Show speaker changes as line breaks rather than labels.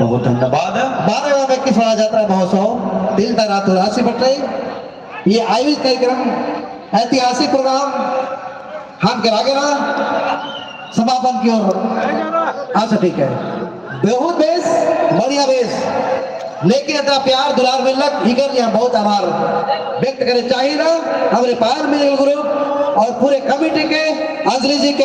बहुत धन्यवाद। 12वां व्यक्ति फड़ा जाता है महोत्सव दिल का रात राशि बट रही। ये आयोजित कार्यक्रम ऐतिहासिक प्रोग्राम हम गिरा समापन की ओर। अच्छा ठीक है, बहुत बेस बढ़िया बेस लेकिन इतना प्यार दुलार मिलक इकर यहाँ बहुत आभार व्यक्त करे चाहिए ना हमारे पायल मिल ग्रुप और पूरे कमेटी के अंजलि जी के